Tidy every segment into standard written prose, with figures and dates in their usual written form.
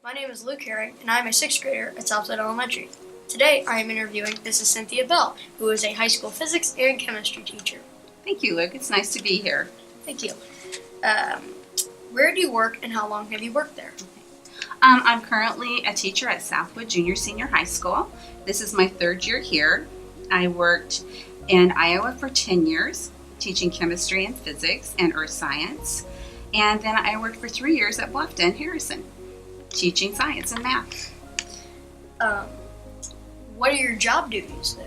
My name is Luke Herring, and I am a 6th grader at Southside Elementary. Today, I am interviewing Mrs. Cynthia Bell, who is a high school physics and chemistry teacher. Thank you, Luke. It's nice to be here. Thank you. Where do you work, and how long have you worked there? I'm currently a teacher at Southwood Junior Senior High School. This is my 3rd year here. I worked in Iowa for 10 years, teaching chemistry and physics and earth science. And then I worked for 3 years at Bluffton, Harrison, teaching science and math. What are your job duties there?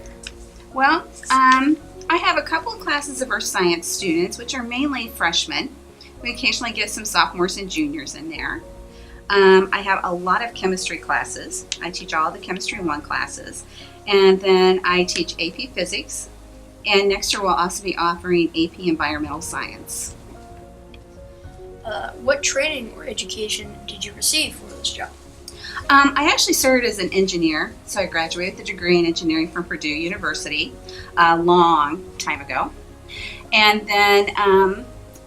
Well, I have a couple of classes of earth science students, which are mainly freshmen. We occasionally get some sophomores and juniors in there. I have a lot of chemistry classes. I teach all the Chemistry 1 classes. And then I teach AP Physics. And next year we'll also be offering AP Environmental Science. What training or education did you receive for this job? I actually started as an engineer, so I graduated with a degree in engineering from Purdue University a long time ago. And then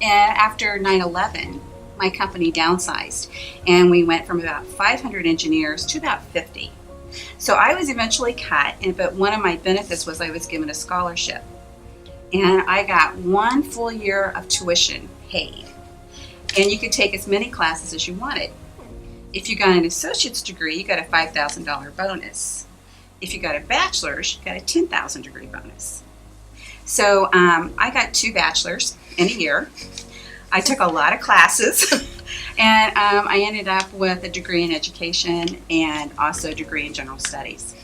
after 9/11, my company downsized, and we went from about 500 engineers to about 50. So I was eventually cut, but one of my benefits was I was given a scholarship. And I got 1 full year of tuition paid. And you could take as many classes as you wanted. If you got an associate's degree, you got a $5,000 bonus. If you got a bachelor's, you got a $10,000 degree bonus. So I got 2 bachelors in a year. I took a lot of classes, and I ended up with a degree in education and also a degree in general studies.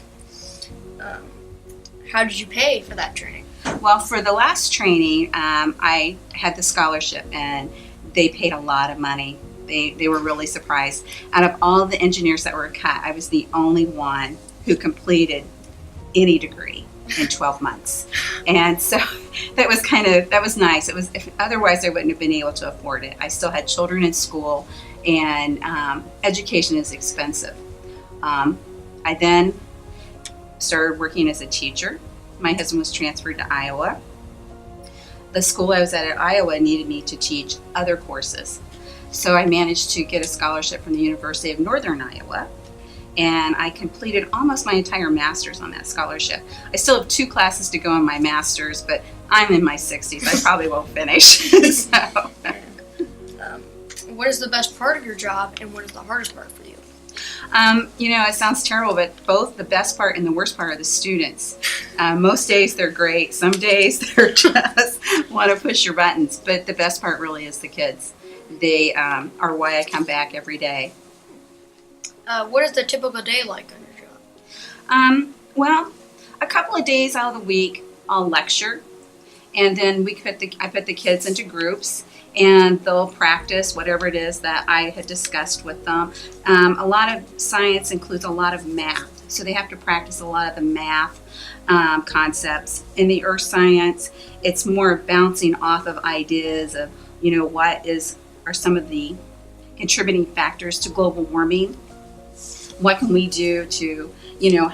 How did you pay for that training? Well, for the last training, I had the scholarship, and they paid a lot of money. They were really surprised. Out of all the engineers that were cut, I was the only one who completed any degree in 12 months. And so that was nice. Otherwise I wouldn't have been able to afford it. I still had children in school, and education is expensive. I then started working as a teacher. My husband was transferred to Iowa. The school I was at Iowa needed me to teach other courses. So I managed to get a scholarship from the University of Northern Iowa, and I completed almost my entire master's on that scholarship. I still have 2 classes to go on my master's, but I'm in my 60s. I probably won't finish. So. What is the best part of your job, and what is the hardest part for you? It sounds terrible, but both the best part and the worst part are the students. Most days they're great. Some days they're just want to push your buttons, but the best part really is the kids. They are why I come back every day. What is the typical day like on your job? Well, a couple of days out of the week I'll lecture, and then I put the kids into groups, and they'll practice whatever it is that I had discussed with them. A lot of science includes a lot of math, so they have to practice a lot of the math concepts. In the earth science, it's more bouncing off of ideas of, what are some of the contributing factors to global warming? What can we do to,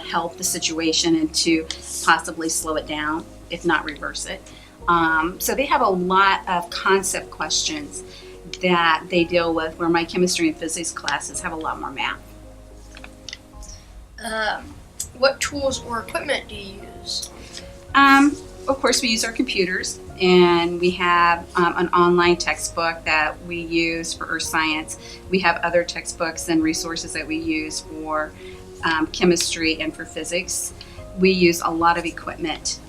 help the situation and to possibly slow it down, if not reverse it? So they have a lot of concept questions that they deal with, where my chemistry and physics classes have a lot more math. What tools or equipment do you use? Of course, we use our computers, and we have an online textbook that we use for earth science. We have other textbooks and resources that we use for chemistry and for physics. We use a lot of equipment.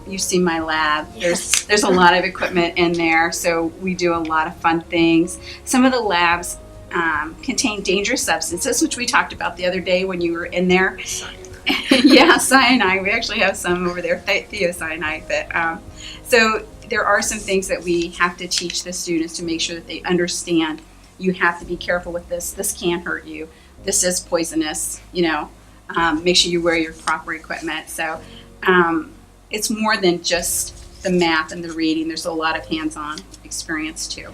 You've seen my lab. Yes. There's a lot of equipment in there, so we do a lot of fun things. Some of the labs contain dangerous substances, which we talked about the other day when you were in there. Yeah, cyanide. We actually have some over there, thiocyanide. But so there are some things that we have to teach the students to make sure that they understand. You have to be careful with this. This can hurt you. This is poisonous. Make sure you wear your proper equipment. So it's more than just the math and the reading. There's a lot of hands-on experience too.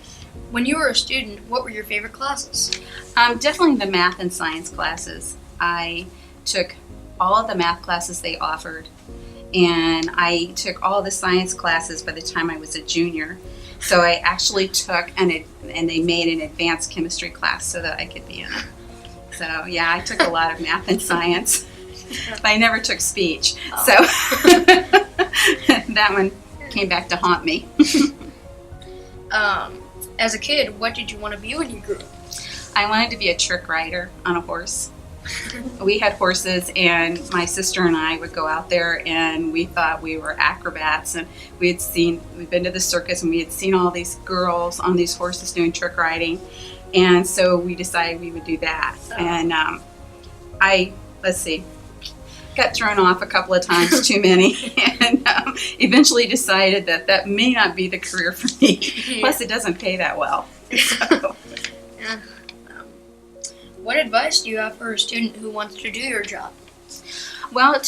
When you were a student, what were your favorite classes? Definitely the math and science classes. I took all of the math classes they offered, and I took all the science classes by the time I was a junior. So I actually took and they made an advanced chemistry class so that I could be in it. So yeah, I took a lot of math and science, but I never took speech. Oh. So that one came back to haunt me. As a kid, what did you want to be when you grew up? I wanted to be a trick rider on a horse. We had horses, and my sister and I would go out there, and we thought we were acrobats, and we'd been to the circus, and we had seen all these girls on these horses doing trick riding, and so we decided we would do that. And got thrown off a couple of times, too many, and eventually decided that may not be the career for me. Yeah. Plus, it doesn't pay that well. So. Yeah. What advice do you have for a student who wants to do your job? Well,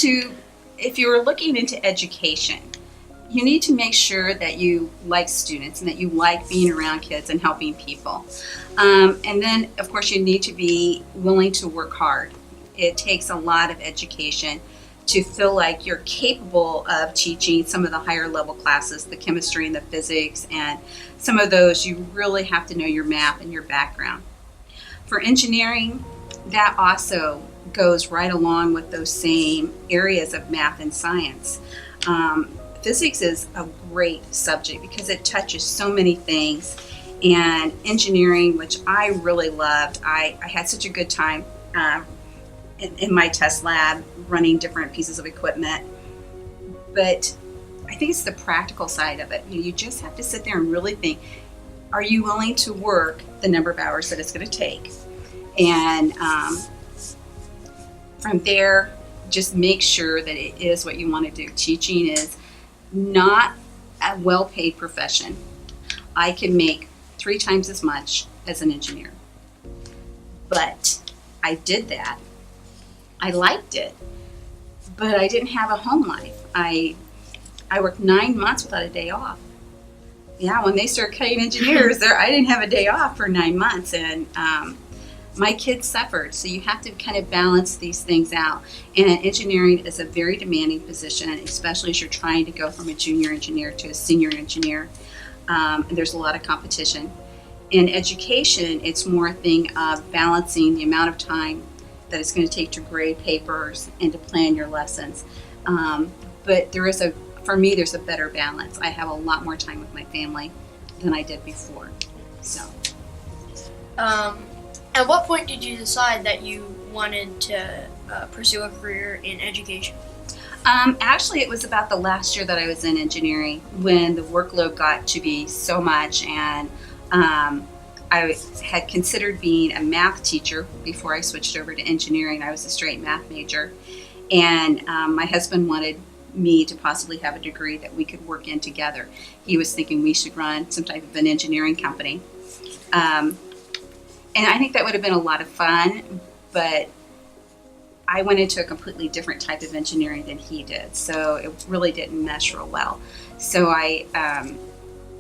if you were looking into education, you need to make sure that you like students and that you like being around kids and helping people. And then, of course, you need to be willing to work hard. It takes a lot of education to feel like you're capable of teaching some of the higher level classes, the chemistry and the physics, and some of those you really have to know your math and your background. For engineering, that also goes right along with those same areas of math and science. Physics is a great subject because it touches so many things, and engineering, which I really loved, I had such a good time in my test lab running different pieces of equipment. But I think it's the practical side of it. You just have to sit there and really think, are you willing to work the number of hours that it's going to take? And from there, just make sure that it is what you want to do. Teaching is not a well-paid profession. I can make 3 times as much as an engineer. But I did that. I liked it, but I didn't have a home life. I worked 9 months without a day off. Yeah, when they started cutting engineers, I didn't have a day off for 9 months, and my kids suffered. So you have to kind of balance these things out. And engineering is a very demanding position, especially as you're trying to go from a junior engineer to a senior engineer. And there's a lot of competition. In education, it's more a thing of balancing the amount of time that it's going to take to grade papers and to plan your lessons. But for me, there's a better balance. I have a lot more time with my family than I did before. So. At what point did you decide that you wanted to pursue a career in education? Actually, it was about the last year that I was in engineering when the workload got to be so much, and I had considered being a math teacher before I switched over to engineering. I was a straight math major, and my husband wanted me to possibly have a degree that we could work in together. He was thinking we should run some type of an engineering company. And I think that would have been a lot of fun, but I went into a completely different type of engineering than he did, so it really didn't mesh real well. So I